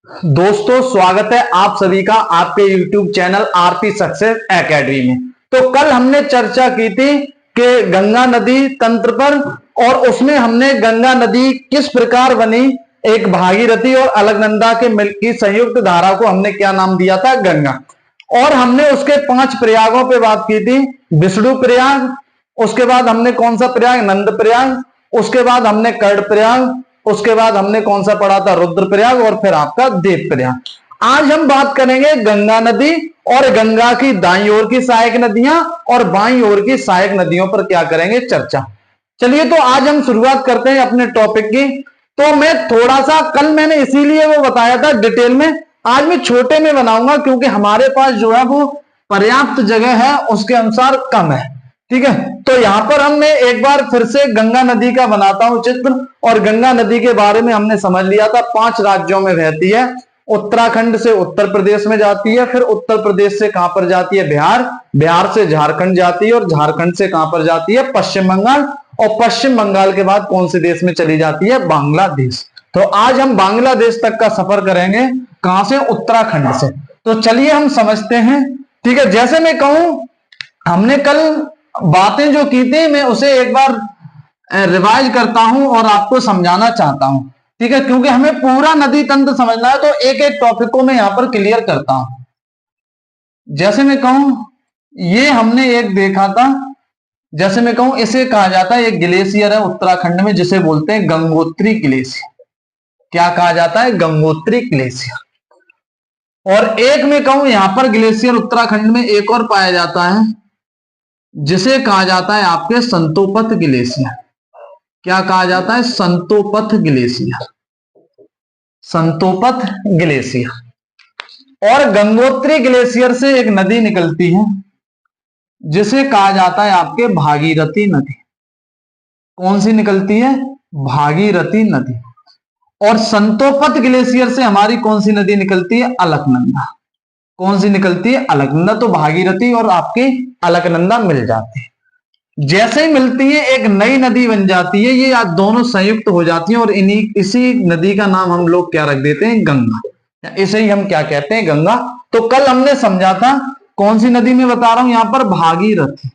दोस्तों, स्वागत है आप सभी का आपके YouTube channel RP success academy में। तो कल हमने चर्चा की थी कि गंगा नदी तंत्र पर, और उसमें हमने गंगा नदी किस प्रकार बनी, एक भागीरथी और अलकनंदा के मिल की संयुक्त धारा को हमने क्या नाम दिया था, गंगा। और हमने उसके 5 प्रयागों पे बात की थी, विष्णु प्रयाग, उसके बाद हमने कौन सा प्रयाग, नंद प्रयाग, उसके बाद हमने कर्ण प्रयाग, उसके बाद हमने कौन सा पढ़ा था, रुद्र प्रयाग, और फिर आपका देव प्रयाग। आज हम बात करेंगे गंगा नदी और गंगा की दाईं ओर की सहायक नदियां और बाईं ओर की सहायक नदियों पर क्या करेंगे, चर्चा। चलिए, तो आज हम शुरुआत करते हैं अपने टॉपिक की। तो मैं थोड़ा सा, कल मैंने इसीलिए वो बताया था डिटेल में, आज मैं छोटे में बनाऊंगा क्योंकि हमारे पास जो है वो पर्याप्त जगह है, उसके अनुसार कम है। ठीक है, तो यहां पर हमने एक बार फिर से गंगा नदी का बनाता हूं चित्र। और गंगा नदी के बारे में हमने समझ लिया था, 5 राज्यों में बहती है। उत्तराखंड से उत्तर प्रदेश में जाती है, फिर उत्तर प्रदेश से कहां पर जाती है, बिहार, बिहार से झारखंड जाती है, और झारखंड से कहां पर जाती है, पश्चिम बंगाल, और पश्चिम बंगाल के बाद कौन से देश में चली जाती है, बांग्लादेश। तो आज हम बांग्लादेश तक का सफर करेंगे, कहां से, उत्तराखंड से। तो चलिए हम समझते हैं। ठीक है, जैसे मैं कहूं, हमने कल बातें जो की थी, मैं उसे एक बार रिवाइज करता हूं और आपको समझाना चाहता हूं। ठीक है, क्योंकि हमें पूरा नदी तंत्र समझना है, तो एक एक टॉपिक को मैं यहां पर क्लियर करता हूं। जैसे मैं कहूं, ये हमने एक देखा था, जैसे मैं कहूं, इसे कहा जाता है, एक ग्लेशियर है उत्तराखंड में जिसे बोलते हैं गंगोत्री ग्लेशियर। क्या कहा जाता है, गंगोत्री ग्लेशियर। और एक मैं कहूं, यहां पर ग्लेशियर उत्तराखंड में एक और पाया जाता है जिसे कहा जाता है आपके संतोपथ ग्लेशियर। क्या कहा जाता है, संतोपथ ग्लेशियर, संतोपथ ग्लेशियर। और गंगोत्री ग्लेशियर से एक नदी निकलती है जिसे कहा जाता है आपके भागीरथी नदी। कौन सी निकलती है, भागीरथी नदी। और संतोपथ ग्लेशियर से हमारी कौन सी नदी निकलती है, अलकनंदा। कौन सी निकलती है, अलकनंदा। तो भागीरथी और आपकी अलकनंदा मिल जाती है। जैसे ही मिलती है एक नई नदी बन जाती है, ये दोनों संयुक्त हो जाती हैं, और इसी नदी का नाम हम लोग क्या रख देते हैं, गंगा। इसे ही हम क्या कहते हैं, गंगा। तो कल हमने समझा था, कौन सी नदी में बता रहा हूं, यहां पर भागीरथी,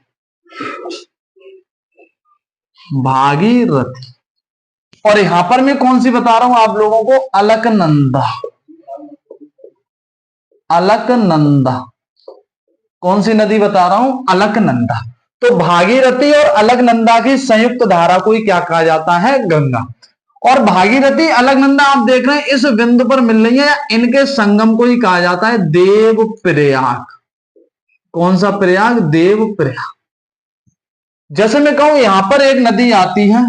भागीरथी। और यहां पर मैं कौन सी बता रहा हूं आप लोगों को, अलकनंदा, अलकनंदा। कौन सी नदी बता रहा हूं, अलकनंदा। तो भागीरथी और अलकनंदा की संयुक्त धारा को ही क्या कहा जाता है, गंगा। और भागीरथी अलकनंदा आप देख रहे हैं इस बिंदु पर मिल रही है, इनके संगम को ही कहा जाता है देव प्रयाग। कौन सा प्रयाग, देव प्रयाग। जैसे मैं कहूं, यहां पर एक नदी आती है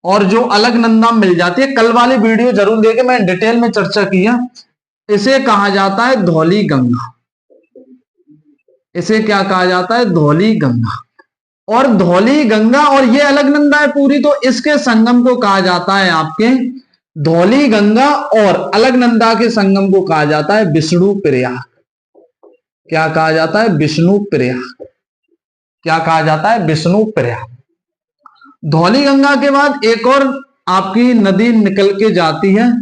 और जो अलकनंदा मिल जाती है, कल वाली वीडियो जरूर देखें, मैं डिटेल में चर्चा की है। इसे कहा जाता है धौली गंगा। इसे क्या कहा जाता है, धौली गंगा। और धौली गंगा, और ये अलकनंदा है पूरी, तो इसके संगम को कहा जाता है आपके धौली गंगा, और अलकनंदा के संगम को कहा जाता है विष्णु प्रयाग। क्या कहा जाता है, विष्णु प्रयाग। क्या कहा जाता है, विष्णु प्रयाग। धौली गंगा के बाद एक और आपकी नदी निकल के जाती है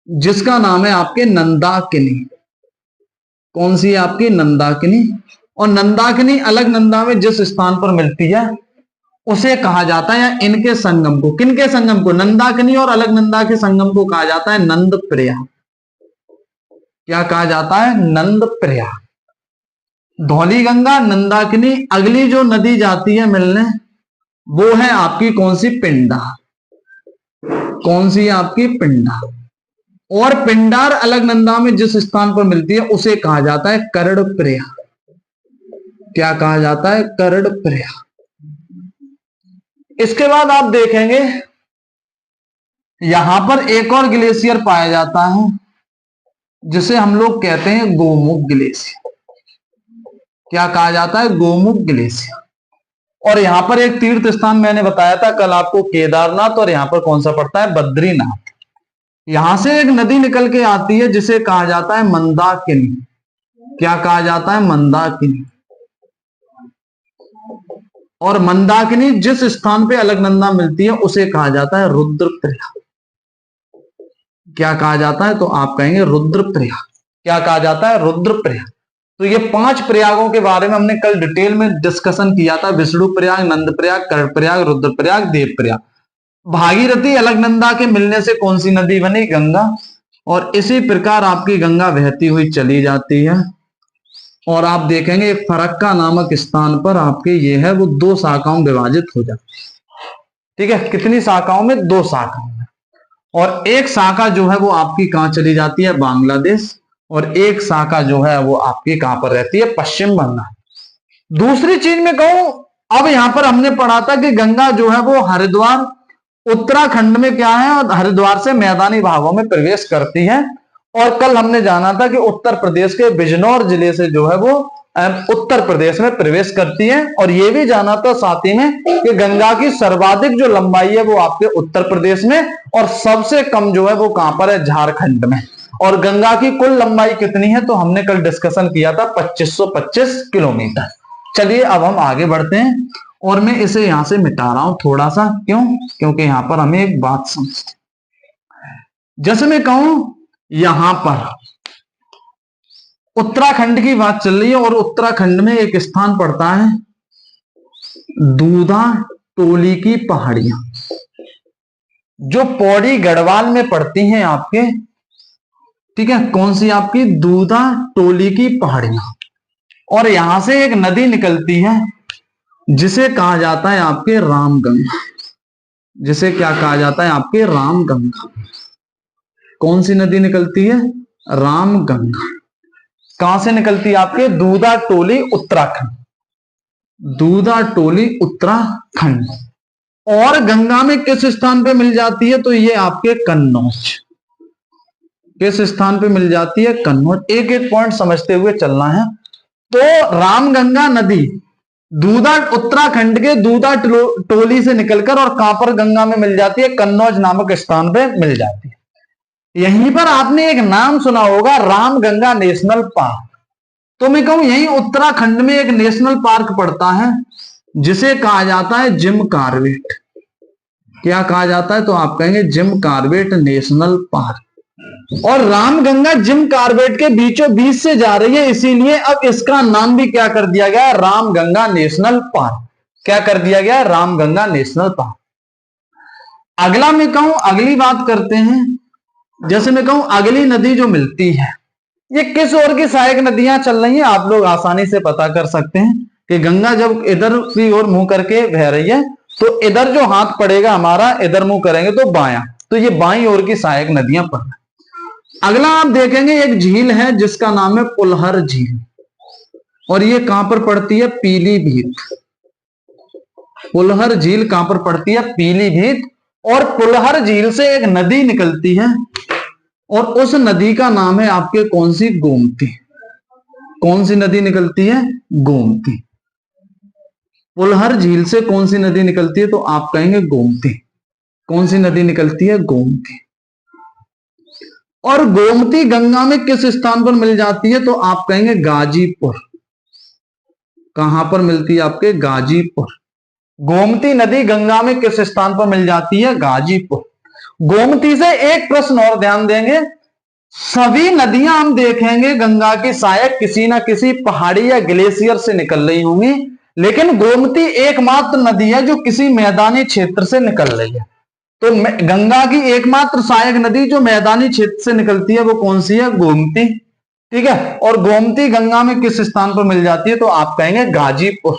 जिसका नाम है आपके नंदाकिनी। कौन सी है आपकी, नंदाकिनी। और नंदाकिनी अलकनंदा में जिस स्थान पर मिलती है उसे कहा जाता है, या इनके संगम को, किनके संगम को, नंदाकिनी और अलकनंदा के संगम को कहा जाता है नंद प्रयाग। क्या कहा जाता है, नंद प्रयाग। धौली गंगा, नंदाकिनी। अगली जो नदी जाती है मिलने, वो है आपकी कौन सी, पिंडा। कौन सी आपकी, पिंडा। और पिंडार अलकनंदा में जिस स्थान पर मिलती है उसे कहा जाता है कर्ण प्रयाग। क्या कहा जाता है, कर्ण प्रयाग। इसके बाद आप देखेंगे यहां पर एक और ग्लेशियर पाया जाता है जिसे हम लोग कहते हैं गोमुख ग्लेशियर। क्या कहा जाता है, गोमुख ग्लेशियर। और यहां पर एक तीर्थ स्थान मैंने बताया था कल आपको, केदारनाथ, और यहां पर कौन सा पड़ता है, बद्रीनाथ। यहां से एक नदी निकल के आती है जिसे कहा जाता है मंदाकिनी। क्या कहा जाता है, मंदाकिनी। और मंदाकिनी जिस स्थान पे अलकनंदा मिलती है उसे कहा जाता है रुद्रप्रयाग। क्या कहा जाता है? तो आप कहेंगे रुद्रप्रयाग। क्या कहा जाता है? रुद्रप्रयाग। तो ये 5 प्रयागों के बारे में हमने कल डिटेल में डिस्कशन किया था। विष्णु प्रयाग, नंद प्रयाग, कर्णप्रयाग, रुद्रप्रयाग, देव प्रयाग। भागीरथी अलकनंदा के मिलने से कौन सी नदी बनी? गंगा। और इसी प्रकार आपकी गंगा बहती हुई चली जाती है और आप देखेंगे फरक्का नामक स्थान पर आपके ये है वो 2 शाखाओं में विभाजित हो जाती है। ठीक है, कितनी शाखाओं में? 2 शाखाओं में। और एक शाखा जो है वो आपकी कहां चली जाती है? बांग्लादेश। और एक शाखा जो है वो आपकी कहां पर रहती है? पश्चिम बंगाल। दूसरी चीज में कहूं, अब यहां पर हमने पढ़ा था कि गंगा जो है वो हरिद्वार उत्तराखंड में क्या है, और हरिद्वार से मैदानी भागों में प्रवेश करती है। और कल हमने जाना था कि उत्तर प्रदेश के बिजनौर जिले से जो है वो उत्तर प्रदेश में प्रवेश करती है। और यह भी जाना था साथ ही में कि गंगा की सर्वाधिक जो लंबाई है वो आपके उत्तर प्रदेश में, और सबसे कम जो है वो कहां पर है? झारखंड में। और गंगा की कुल लंबाई कितनी है? तो हमने कल डिस्कशन किया था 2525 किलोमीटर। चलिए अब हम आगे बढ़ते हैं और मैं इसे यहां से मिटा रहा हूं थोड़ा सा। क्यों? क्योंकि यहां पर हमें एक बात समझते, जैसे मैं कहूं यहां पर उत्तराखंड की बात चल रही है और उत्तराखंड में एक स्थान पड़ता है दूधा टोली की पहाड़ियां, जो पौड़ी गढ़वाल में पड़ती हैं आपके। ठीक है, कौन सी? आपकी दूधा टोली की पहाड़ियां। और यहां से एक नदी निकलती है जिसे कहा जाता है आपके रामगंगा। जिसे क्या कहा जाता है? आपके रामगंगा। कौन सी नदी निकलती है? रामगंगा। कहां से निकलती है? आपके दूधा टोली उत्तराखंड। दूधा टोली उत्तराखंड। और गंगा में किस स्थान पे मिल जाती है? तो ये आपके कन्नौज। किस स्थान पे मिल जाती है? कन्नौज। एक एक पॉइंट समझते हुए चलना है। तो रामगंगा नदी दूधा उत्तराखंड के दूधा टोली से निकलकर और कहां पर गंगा में मिल जाती है? कन्नौज नामक स्थान पे मिल जाती है। यहीं पर आपने एक नाम सुना होगा, रामगंगा नेशनल पार्क। तो मैं कहूं यही उत्तराखंड में एक नेशनल पार्क पड़ता है जिसे कहा जाता है जिम कॉर्बेट। क्या कहा जाता है? तो आप कहेंगे जिम कॉर्बेट नेशनल पार्क। और रामगंगा जिम कॉर्बेट के बीचों बीच से जा रही है, इसीलिए अब इसका नाम भी क्या कर दिया गया? Ramganga national park. क्या कर दिया गया? Ramganga national park. अगला मैं कहूं, अगली बात करते हैं। जैसे मैं कहूं अगली नदी जो मिलती है, ये किस ओर की सहायक नदियां चल रही हैं? आप लोग आसानी से पता कर सकते हैं कि गंगा जब इधर की ओर मुंह करके बह रही है तो इधर जो हाथ पड़ेगा हमारा, इधर मुंह करेंगे तो बायां, तो ये बाईं ओर की सहायक नदियां पड़ रही। अगला आप देखेंगे एक झील है जिसका नाम है पुलहर झील, और ये कहां पर पड़ती है? पीलीभीत। पुलहर झील कहां पर पड़ती है? पीलीभीत। और पुलहर झील से एक नदी निकलती है और उस नदी का नाम है आपके कौन सी? गोमती। कौन सी नदी निकलती है? गोमती। पुलहर झील से कौन सी नदी निकलती है? तो आप कहेंगे गोमती। कौन सी नदी निकलती है? गोमती। और गोमती गंगा में किस स्थान पर मिल जाती है? तो आप कहेंगे गाजीपुर। कहां पर मिलती है? आपके गाजीपुर। गोमती नदी गंगा में किस स्थान पर मिल जाती है? गाजीपुर। गोमती से एक प्रश्न और ध्यान देंगे, सभी नदियां हम देखेंगे गंगा की सहायक किसी ना किसी पहाड़ी या ग्लेशियर से निकल रही होंगी, लेकिन गोमती एकमात्र नदी है जो किसी मैदानी क्षेत्र से निकल रही है। तो गंगा की एकमात्र सहायक नदी जो मैदानी क्षेत्र से निकलती है वो कौन सी है? गोमती। ठीक है, और गोमती गंगा में किस स्थान पर मिल जाती है? तो आप कहेंगे गाजीपुर।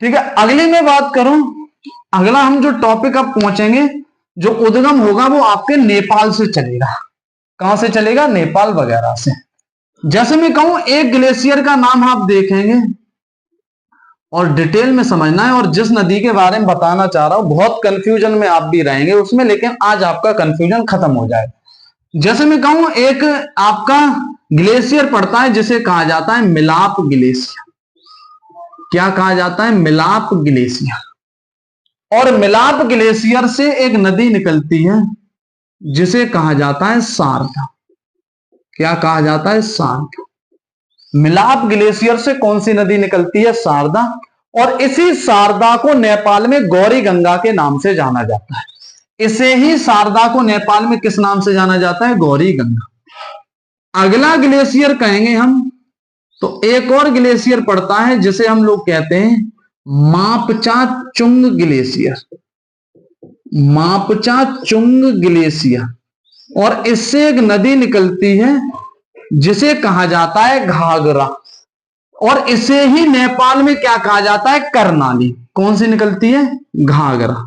ठीक है, अगली मैं बात करूं, अगला हम जो टॉपिक अब पहुंचेंगे, जो उद्गम होगा वो आपके नेपाल से चलेगा। कहां से चलेगा? नेपाल वगैरह से। जैसे मैं कहूं एक ग्लेशियर का नाम आप देखेंगे और डिटेल में समझना है, और जिस नदी के बारे में बताना चाह रहा हूं बहुत कंफ्यूजन में आप भी रहेंगे उसमें, लेकिन आज आपका कंफ्यूजन खत्म हो जाएगा। जैसे मैं कहूं एक आपका ग्लेशियर पड़ता है जिसे कहा जाता है मिलाप ग्लेशियर। क्या कहा जाता है? मिलाप ग्लेशियर। और मिलाप ग्लेशियर से एक नदी निकलती है जिसे कहा जाता है शारदा। क्या कहा जाता है? शारदा। मिलाप ग्लेशियर से कौन सी नदी निकलती है? शारदा। और इसी शारदा को नेपाल में गौरी गंगा के नाम से जाना जाता है। इसे ही शारदा को नेपाल में किस नाम से जाना जाता है? गौरी गंगा। अगला ग्लेशियर कहेंगे हम तो एक और ग्लेशियर पड़ता है जिसे हम लोग कहते हैं मापचा चुंग ग्लेशियर। मापचा चुंग ग्लेशियर। और इससे एक नदी निकलती है जिसे कहा जाता है घाघरा। और इसे ही नेपाल में क्या कहा जाता है? कर्णाली। कौन सी निकलती है? घाघरा।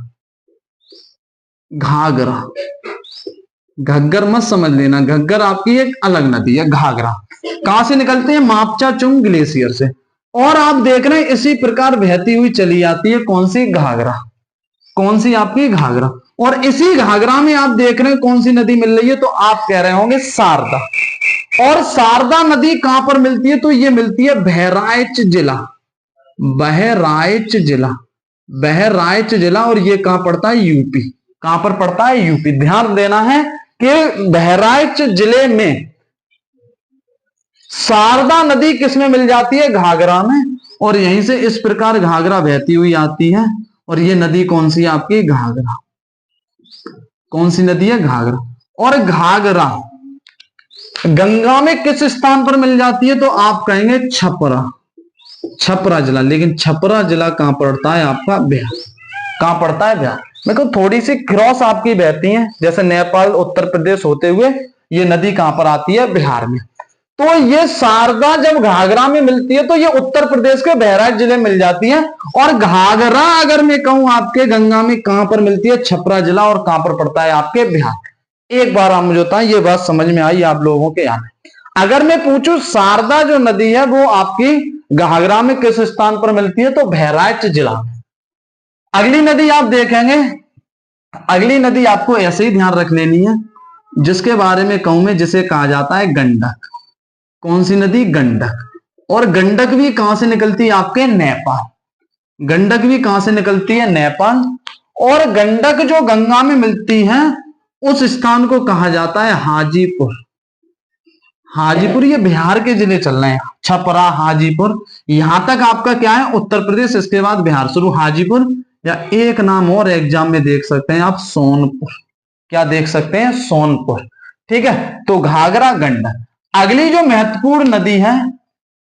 घाघरा, घग्गर मत समझ लेना, घग्गर आपकी एक अलग नदी है। घाघरा कहां से निकलते हैं? मापचा चुंग ग्लेशियर से। और आप देख रहे हैं इसी प्रकार बहती हुई चली जाती है कौन सी? घाघरा। कौन सी? आपकी घाघरा। और इसी घाघरा में आप देख रहे हैं कौन सी नदी मिल रही है? तो आप कह रहे होंगे शारदा। और शारदा नदी कहां पर मिलती है? तो ये मिलती है बहराइच जिला। बहराइच जिला, बहराइच जिला। और ये कहां पड़ता है? यूपी। कहां पर पड़ता है? यूपी। ध्यान देना है कि बहराइच जिले में शारदा नदी किसमें मिल जाती है? घाघरा में। और यहीं से इस प्रकार घाघरा बहती हुई आती है। और ये नदी कौन सी है आपकी? घाघरा। कौन सी नदी है? घाघरा। और घाघरा गंगा में किस स्थान पर मिल जाती है? तो आप कहेंगे छपरा। छपरा जिला। लेकिन छपरा जिला कहां पड़ता है आपका? बिहार। कहां पड़ता है? बिहार। देखो थोड़ी सी क्रॉस आपकी बहती है, जैसे नेपाल उत्तर प्रदेश होते हुए ये नदी कहां पर आती है? बिहार में। तो ये शारदा जब घाघरा में मिलती है तो ये उत्तर प्रदेश के बहराइच जिले में मिल जाती है। और घाघरा अगर मैं कहूं आपके गंगा में कहां पर मिलती है? छपरा जिला। और कहां पर पड़ता है? आपके बिहार। एक बार आप मुझे बताएं, ये बात समझ में आई आप लोगों के? यहां अगर मैं पूछूं शारदा जो नदी है वो आपकी घाघरा में किस स्थान पर मिलती है? तो बहराइच जिला में। अगली नदी आप देखेंगे, अगली नदी आपको ऐसे ही ध्यान रख लेनी है, जिसके बारे में कहूं मैं, जिसे कहा जाता है गंडक। कौन सी नदी? गंडक। और गंडक भी कहां से निकलती है? आपके नेपाल। गंडक भी कहां से निकलती है? नेपाल। और गंडक जो गंगा में मिलती है उस स्थान को कहा जाता है हाजीपुर। हाजीपुर। ये बिहार के जिले चल रहे हैं, छपरा, हाजीपुर। यहां तक आपका क्या है? उत्तर प्रदेश। इसके बाद बिहार शुरू, हाजीपुर। या एक नाम और एग्जाम में देख सकते हैं आप, सोनपुर। क्या देख सकते हैं? सोनपुर। ठीक है। तो घाघरा, गंडक। अगली जो महत्वपूर्ण नदी है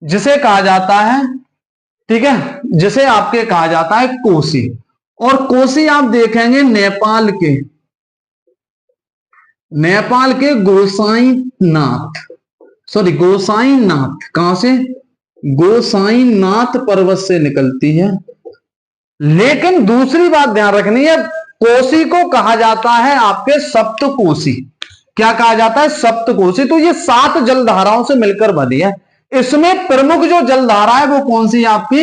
जिसे कहा जाता है, ठीक है, जिसे आपके कहा जाता है कोसी। और कोसी आप देखेंगे नेपाल के गोसाईनाथ, सॉरी गोसाईनाथ। कहां से? गोसाईनाथ पर्वत से निकलती है। लेकिन दूसरी बात ध्यान रखनी है, कोसी को कहा जाता है आपके सप्तकोसी। क्या कहा जाता है? सप्तकोसी। तो ये 7 जलधाराओं से मिलकर बनी है। इसमें प्रमुख जो जलधारा है वो कौन सी है आपकी?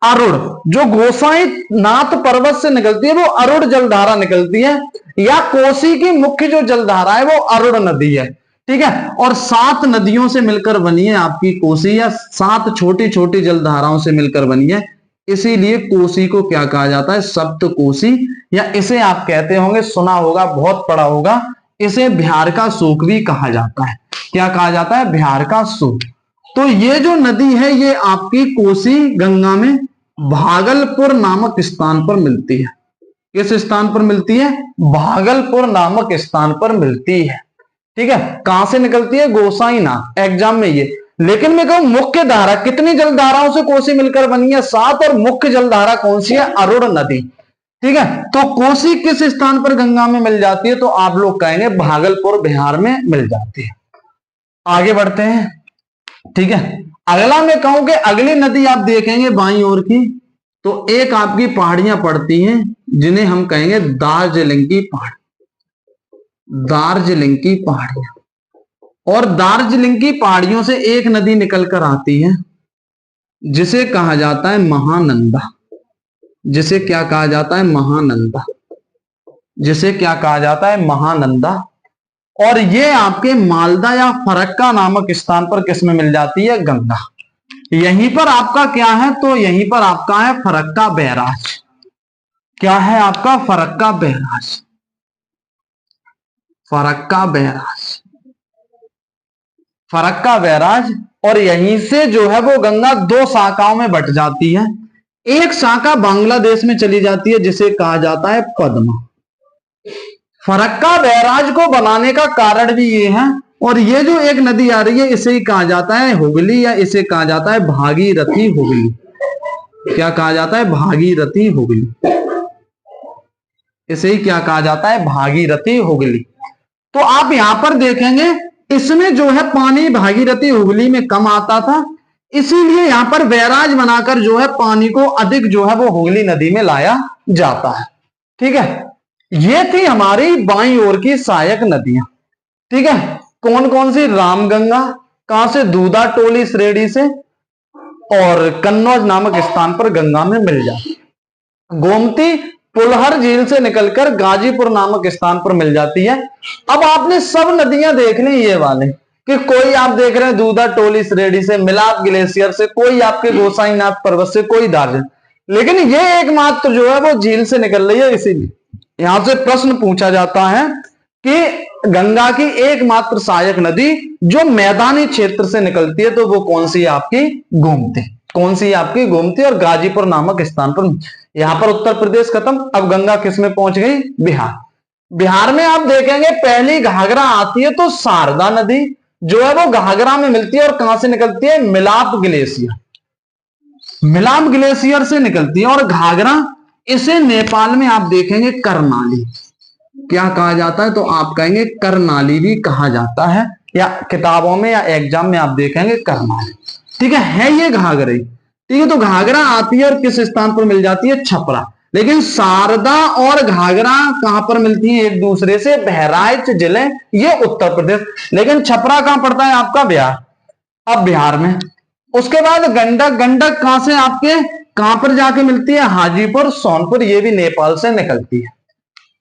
अरुण। जो गोसाईनाथ पर्वत से निकलती है वो अरुण जलधारा निकलती है। या कोसी की मुख्य जो जलधारा है वो अरुण नदी है। ठीक है। और 7 नदियों से मिलकर बनी है आपकी कोसी, या 7 छोटी छोटी जलधाराओं से मिलकर बनी है। इसीलिए कोसी को क्या कहा जाता है? सप्तकोसी। या इसे आप कहते होंगे, सुना होगा, बहुत पढ़ा होगा, इसे बिहार का शोक भी कहा जाता है। क्या कहा जाता है? बिहार का शोक। तो ये जो नदी है ये आपकी कोसी गंगा में भागलपुर नामक स्थान पर मिलती है। किस स्थान पर मिलती है? भागलपुर नामक स्थान पर मिलती है। ठीक है। कहां से निकलती है? गोसाईनाथ। एग्जाम में ये। लेकिन मैं कहूं मुख्य धारा, कितनी जलधाराओं से कोसी मिलकर बनी है? 7। और मुख्य जलधारा कौन सी है? अरुण नदी। ठीक है। तो कोसी किस स्थान पर गंगा में मिल जाती है? तो आप लोग कहेंगे भागलपुर, बिहार में मिल जाती है। आगे बढ़ते हैं। ठीक है। अगला मैं कहूं कि अगली नदी आप देखेंगे बाईं ओर की, तो एक आपकी पहाड़ियां पड़ती हैं जिन्हें हम कहेंगे दार्जिलिंग की पहाड़ी। दार्जिलिंग की पहाड़ियां। और दार्जिलिंग की पहाड़ियों से एक नदी निकलकर आती है जिसे कहा जाता है महानंदा। जिसे क्या कहा जाता है? महानंदा। जिसे क्या कहा जाता है? महानंदा। और ये आपके मालदा या फरक्का नामक स्थान पर किस में मिल जाती है? गंगा। यहीं पर आपका क्या है? तो यहीं पर आपका है फरक्का बैराज। क्या है आपका? Farakka barrage. Farakka barrage. Farakka barrage. और यहीं से जो है वो गंगा 2 शाखाओं में बट जाती है। एक शाखा बांग्लादेश में चली जाती है जिसे कहा जाता है पद्मा। फरक्का बैराज को बनाने का कारण भी ये है। और ये जो एक नदी आ रही है इसे ही कहा जाता है हुगली, या इसे कहा जाता है भागीरथी हुगली। क्या कहा जाता है? भागीरथी हुगली। इसे ही क्या कहा जाता है? भागीरथी हुगली। तो आप यहां पर देखेंगे इसमें जो है पानी भागीरथी हुगली में कम आता था, इसीलिए यहां पर बैराज बनाकर जो है पानी को अधिक जो है वो हुगली नदी में लाया जाता है। ठीक है, ये थी हमारी बाईं ओर की सहायक नदियां। ठीक है, कौन कौन सी? रामगंगा, कहां से? दूधा टोली श्रेणी से, और कन्नौज नामक स्थान पर गंगा में मिल जाती है। गोमती पुलहर झील से निकलकर गाजीपुर नामक स्थान पर मिल जाती है। अब आपने सब नदियां देख ली ये वाले, कि कोई आप देख रहे हैं दूधा टोली श्रेणी से, मिलाप ग्लेशियर से, कोई आपके गोसाईनाथ पर्वत से, कोई दार्जिलिंग, लेकिन ये एकमात्र जो है वो झील से निकल रही है। इसीलिए यहां से प्रश्न पूछा जाता है कि गंगा की एकमात्र सहायक नदी जो मैदानी क्षेत्र से निकलती है तो वो कौन सी है? आपकी गोमती। कौन सी है? आपकी गोमती। और गाजीपुर नामक स्थान पर। यहां पर उत्तर प्रदेश खत्म, अब गंगा किस में पहुंच गई? बिहार। बिहार में आप देखेंगे पहली घाघरा आती है तो शारदा नदी जो है वो घाघरा में मिलती है, और कहां से निकलती है? मिलाप ग्लेशियर। मिलाप ग्लेशियर से निकलती है। और घाघरा, इसे नेपाल में आप देखेंगे करनाली। क्या कहा जाता है? तो आप कहेंगे करनाली भी कहा जाता है, या किताबों में या एग्जाम में आप देखेंगे करनाली। ठीक है ये घाघरे। ठीक है, तो घाघरा आती है और किस स्थान पर मिल जाती है? छपरा। लेकिन शारदा और घाघरा कहां पर मिलती हैं एक दूसरे से? बहराइच जिले, ये उत्तर प्रदेश। लेकिन छपरा कहां पड़ता है? आपका बिहार। अब बिहार में उसके बाद गंडक। गंडक कहां से आपके कहां पर जाके मिलती है? हाजीपुर, सोनपुर, ये भी नेपाल से निकलती है।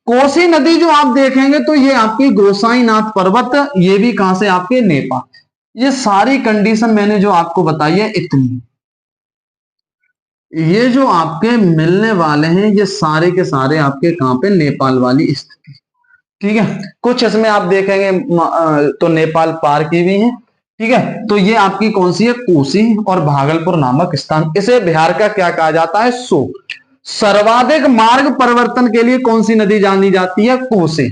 कोसी नदी जो आप देखेंगे तो ये आपकी गोसाईनाथ पर्वत, ये भी कहां से? आपके नेपाल। ये सारी कंडीशन मैंने जो आपको बताई है इतनी, ये जो आपके मिलने वाले हैं ये सारे के सारे आपके कहां पे? नेपाल वाली स्थिति। ठीक है, कुछ इसमें आप देखेंगे तो नेपाल पार की भी है। ठीक है, तो ये आपकी कौन सी है? कोसी और भागलपुर नामक स्थान। इसे बिहार का क्या कहा जाता है? शोक। सर्वाधिक मार्ग परिवर्तन के लिए कौन सी नदी जानी जाती है? कोसी।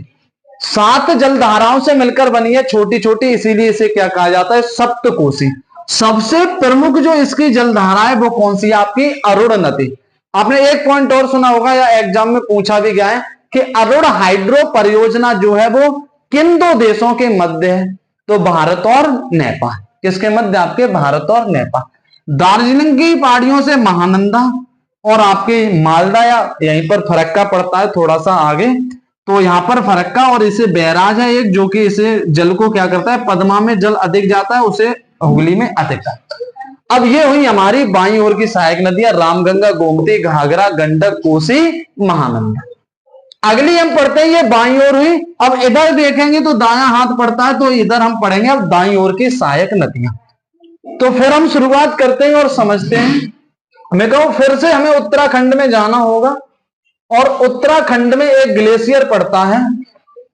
7 जलधाराओं से मिलकर बनी है, छोटी छोटी, इसीलिए इसे क्या कहा जाता है? सप्तकोसी। सबसे प्रमुख जो इसकी जलधारा है वो कौन सी है? आपकी अरुण नदी। आपने एक पॉइंट और सुना होगा या एग्जाम में पूछा भी गया है कि अरुण हाइड्रो परियोजना जो है वो किन 2 देशों के मध्य है? तो भारत और नेपाल। किसके मध्य? आपके भारत और नेपाल। दार्जिलिंग की पहाड़ियों से महानंदा और आपके मालदा, या यहीं पर फरक्का पड़ता है थोड़ा सा आगे, तो यहां पर फरक्का, और इसे बैराज है एक जो कि इसे जल को क्या करता है? पद्मा में जल अधिक जाता है, उसे हुगली में अधिक जाता है। अब ये हुई हमारी बाईं ओर की सहायक नदियां, रामगंगा, गोमती, घाघरा, गंडक, कोसी, महानंदा। अगली हम पढ़ते हैं, ये बाईं ओर हुई। अब इधर देखेंगे तो दायां हाथ पड़ता है, तो इधर हम पढ़ेंगे अब दाईं ओर की सहायक नदियां। तो फिर हम शुरुआत करते हैं और समझते हैं। मैं कहूं फिर से हमें उत्तराखंड में जाना होगा, और उत्तराखंड में एक ग्लेशियर पड़ता है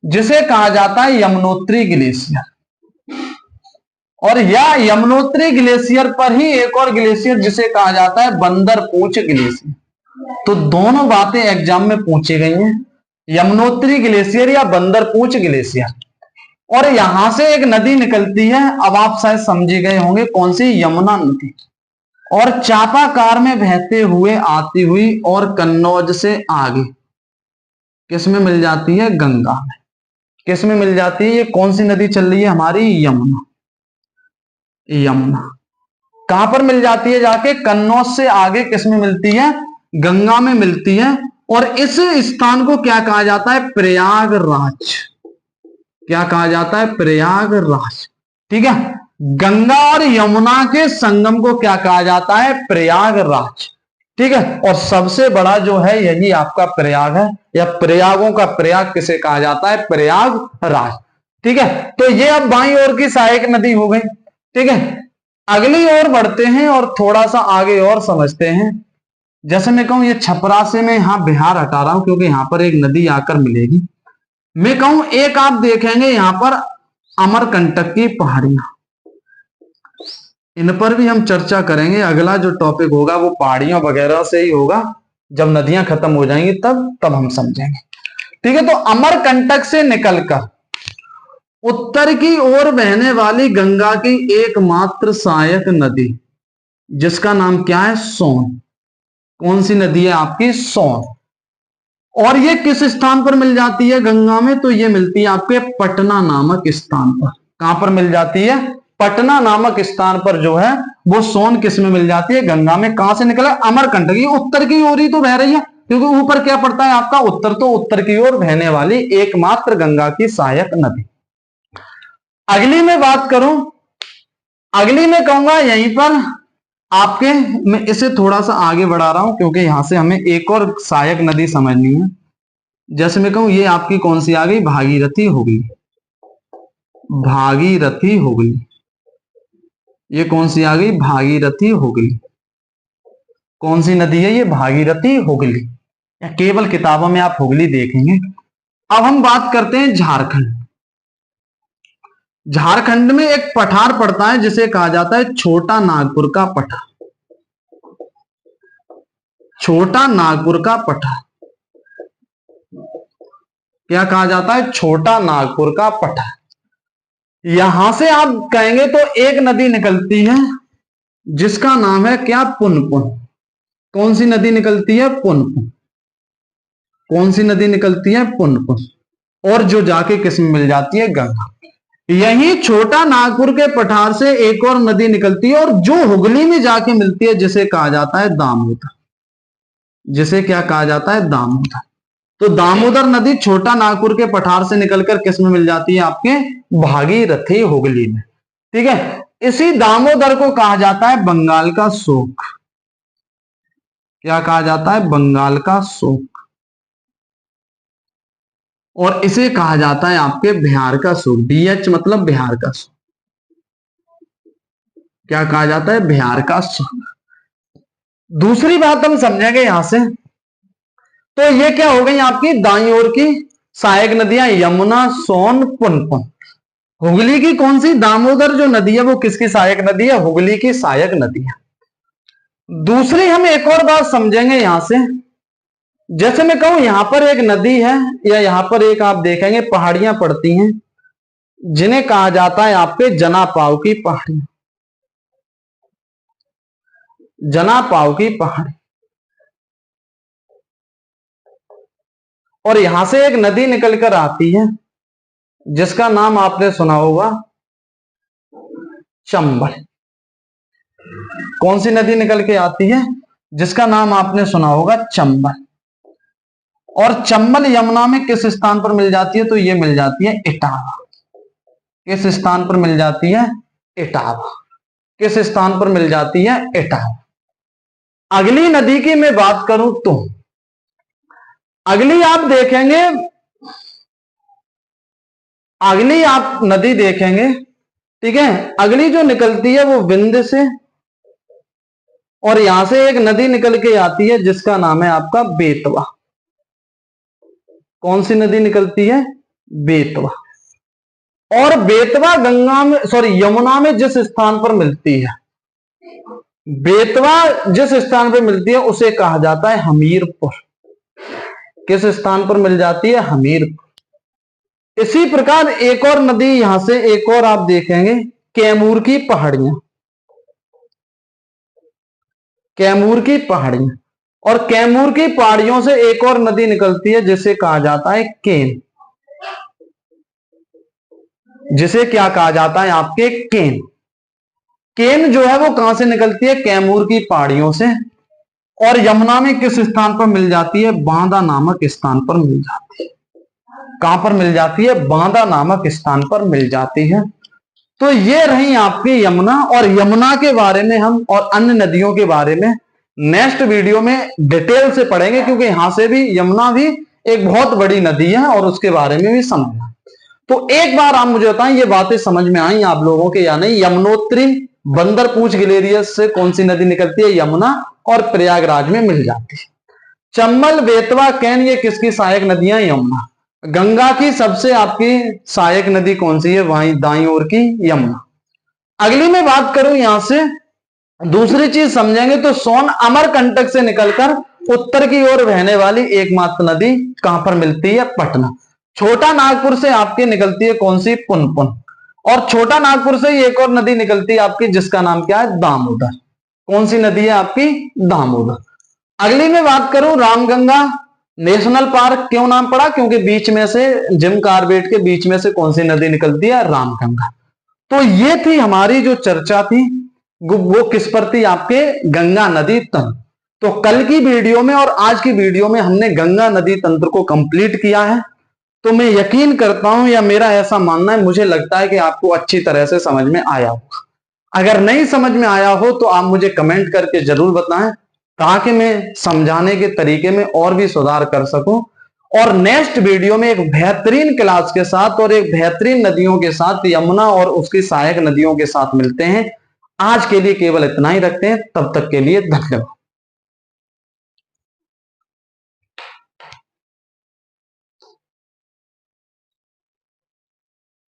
जिसे कहा जाता है यमुनोत्री ग्लेशियर। और यह यमुनोत्री ग्लेशियर पर ही एक और ग्लेशियर जिसे कहा जाता है बंदरपूंछ ग्लेशियर। तो दोनों बातें एग्जाम में पूछी गई हैं, यमुनोत्री ग्लेशियर या बंदरपूंछ ग्लेशियर। और यहां से एक नदी निकलती है, अब आप शायद समझे गए होंगे कौन सी? यमुना नदी। और चापाकार में बहते हुए आती हुई और कन्नौज से आगे किस में मिल जाती है? गंगा में। किस में मिल जाती है? ये कौन सी नदी चल रही है हमारी? यमुना। यमुना कहां पर मिल जाती है? जाके कन्नौज से आगे किस में मिलती है? गंगा में मिलती है। और इस स्थान को क्या कहा जाता है? प्रयागराज। क्या कहा जाता है? प्रयागराज। ठीक है, गंगा और यमुना के संगम को क्या कहा जाता है? प्रयागराज। ठीक है, और सबसे बड़ा जो है यही आपका प्रयाग है, या प्रयागों का प्रयाग किसे कहा जाता है? प्रयागराज। ठीक है, तो ये अब बाईं ओर की सहायक नदी हो गई। ठीक है, अगली ओर बढ़ते हैं और थोड़ा सा आगे और समझते हैं। जैसे मैं कहूं ये छपरा से मैं यहां बिहार हटा रहा हूं क्योंकि यहां पर एक नदी आकर मिलेगी। मैं कहूं एक आप देखेंगे यहां पर अमरकंटक की पहाड़ियां, इन पर भी हम चर्चा करेंगे। अगला जो टॉपिक होगा वो पहाड़ियों वगैरह से ही होगा, जब नदियां खत्म हो जाएंगी तब हम समझेंगे। ठीक है, तो अमरकंटक से निकलकर उत्तर की ओर बहने वाली गंगा की एकमात्र सहायक नदी, जिसका नाम क्या है? सोन। कौन सी नदी है आपकी? सोन। और ये किस स्थान पर मिल जाती है गंगा में? तो ये मिलती है आपके पटना नामक स्थान पर। कहां पर मिल जाती है? पटना नामक स्थान पर जो है वो सोन किस में मिल जाती है? गंगा में। कहां से निकला? अमरकंटक। ये उत्तर की ओर ही तो बह रही है, क्योंकि ऊपर क्या पड़ता है आपका? उत्तर। तो उत्तर की ओर बहने वाली एकमात्र गंगा की सहायक नदी। अगली में बात करूं, अगली में कहूंगा यहीं पर आपके, मैं इसे थोड़ा सा आगे बढ़ा रहा हूं क्योंकि यहां से हमें एक और सहायक नदी समझनी है। जैसे मैं कहूं ये आपकी कौन सी आ गई? भागीरथी हो गई। भागीरथी हो गई। ये कौन सी आ गई? भागीरथी हो गई। कौन सी नदी है ये? भागीरथी हुगली। या केवल किताबों में आप हुगली देखेंगे। अब हम बात करते हैं झारखंड। झारखंड में एक पठार पड़ता है जिसे कहा जाता है छोटा नागपुर का पठार। छोटा नागपुर का पठार क्या कहा जाता है? छोटा नागपुर का पठार। यहां से आप कहेंगे तो एक नदी निकलती है जिसका नाम है क्या? पुनपुन। कौन सी नदी निकलती है? पुनपुन। कौन सी नदी निकलती है? पुनपुन। और जो जाके किस में मिल जाती है? गंगा। यही छोटा नागपुर के पठार से एक और नदी निकलती है और जो हुगली में जाके मिलती है जिसे कहा जाता है दामोदर। जिसे क्या कहा जाता है? दामोदर। तो दामोदर नदी छोटा नागपुर के पठार से निकलकर किस में मिल जाती है? आपके भागीरथी हुगली में। ठीक है, इसी दामोदर को कहा जाता है बंगाल का शोक। क्या कहा जाता है? बंगाल का शोक। और इसे कहा जाता है आपके बिहार का शोक। BH मतलब बिहार का शोक। क्या कहा जाता है? बिहार का शोक। दूसरी बात हम समझेंगे यहां से, तो ये क्या हो गई आपकी दाईं ओर की सहायक नदियां? यमुना, सोन, पुनपुन। हुगली की कौन सी? दामोदर जो नदी है वो किसकी सहायक नदी है? हुगली की सहायक नदी है। दूसरी हम एक और बात समझेंगे यहां से, जैसे मैं कहूं यहां पर एक नदी है या यहां पर एक आप देखेंगे पहाड़ियां पड़ती हैं जिन्हें कहा जाता है आपके जनापाव की पहाड़ी। जनापाव की पहाड़ी। और यहां से एक नदी निकलकर आती है जिसका नाम आपने सुना होगा चंबल। कौन सी नदी निकल के आती है जिसका नाम आपने सुना होगा? चंबल। और चंबल यमुना में किस स्थान पर मिल जाती है? तो ये मिल जाती है इटावा। किस स्थान पर मिल जाती है? इटावा। किस स्थान पर मिल जाती है? इटावा। अगली नदी की मैं बात करूं तो अगली आप देखेंगे, अगली आप नदी देखेंगे, ठीक है, अगली जो निकलती है वो विंध्य से, और यहां से एक नदी निकल के आती है जिसका नाम है आपका बेतवा। कौन सी नदी निकलती है? बेतवा। और बेतवा गंगा में, सॉरी यमुना में जिस स्थान पर मिलती है, बेतवा जिस स्थान पर मिलती है उसे कहा जाता है हमीरपुर। किस स्थान पर मिल जाती है? हमीरपुर। इसी प्रकार एक और नदी यहां से एक और आप देखेंगे कैमूर की पहाड़ियां। कैमूर की पहाड़ियां। और कैमूर की पहाड़ियों से एक और नदी निकलती है जिसे कहा जाता है केन। जिसे क्या कहा जाता है? आपके केन। केन जो है वो कहां से निकलती है? कैमूर की पहाड़ियों से। और यमुना में किस स्थान पर मिल जाती है? बांदा नामक स्थान पर मिल जाती है। कहां पर मिल जाती है? बांदा नामक स्थान पर मिल जाती है। तो ये रही आपकी यमुना। और यमुना के बारे में हम और अन्य नदियों के बारे में नेक्स्ट वीडियो में डिटेल से पढ़ेंगे, क्योंकि यहां से भी यमुना भी एक बहुत बड़ी नदी है और उसके बारे में भी समझना। तो एक बार आप मुझे बताएं ये बातें समझ में आई आप लोगों के या नहीं? यमुनोत्री बंदरपूछ ग्लेरियस से कौन सी नदी निकलती है? यमुना। और प्रयागराज में मिल जाती है। चंबल, बेतवा, कैन ये किसकी सहायक नदियां? यमुना। गंगा की सबसे आपकी सहायक नदी कौन सी है? वहीं दाईं ओर की यमुना। अगली में बात करूं यहां से दूसरी चीज समझेंगे तो सोन अमरकंटक से निकलकर उत्तर की ओर बहने वाली एकमात्र नदी कहां पर मिलती है? पटना। छोटा नागपुर से आपकी निकलती है कौन सी? पुनपुन। और छोटा नागपुर से एक और नदी निकलती है आपकी, जिसका नाम क्या है? दामोदर। कौन सी नदी है आपकी? दामोदर। अगली में बात करूं, रामगंगा नेशनल पार्क क्यों नाम पड़ा? क्योंकि बीच में से, जिम कार्बेट के बीच में से कौन सी नदी निकलती है? रामगंगा। तो ये थी हमारी जो चर्चा थी, वो किस पर थी? आपके गंगा नदी तंत्र। तो कल की वीडियो में और आज की वीडियो में हमने गंगा नदी तंत्र को कंप्लीट किया है। तो मैं यकीन करता हूं, या मेरा ऐसा मानना है, मुझे लगता है कि आपको अच्छी तरह से समझ में आया होगा। अगर नहीं समझ में आया हो तो आप मुझे कमेंट करके जरूर बताएं, ताकि मैं समझाने के तरीके में और भी सुधार कर सकूं। और नेक्स्ट वीडियो में एक बेहतरीन क्लास के साथ और एक बेहतरीन नदियों के साथ, यमुना और उसकी सहायक नदियों के साथ मिलते हैं। आज के लिए केवल इतना ही रखते हैं, तब तक के लिए धन्यवाद।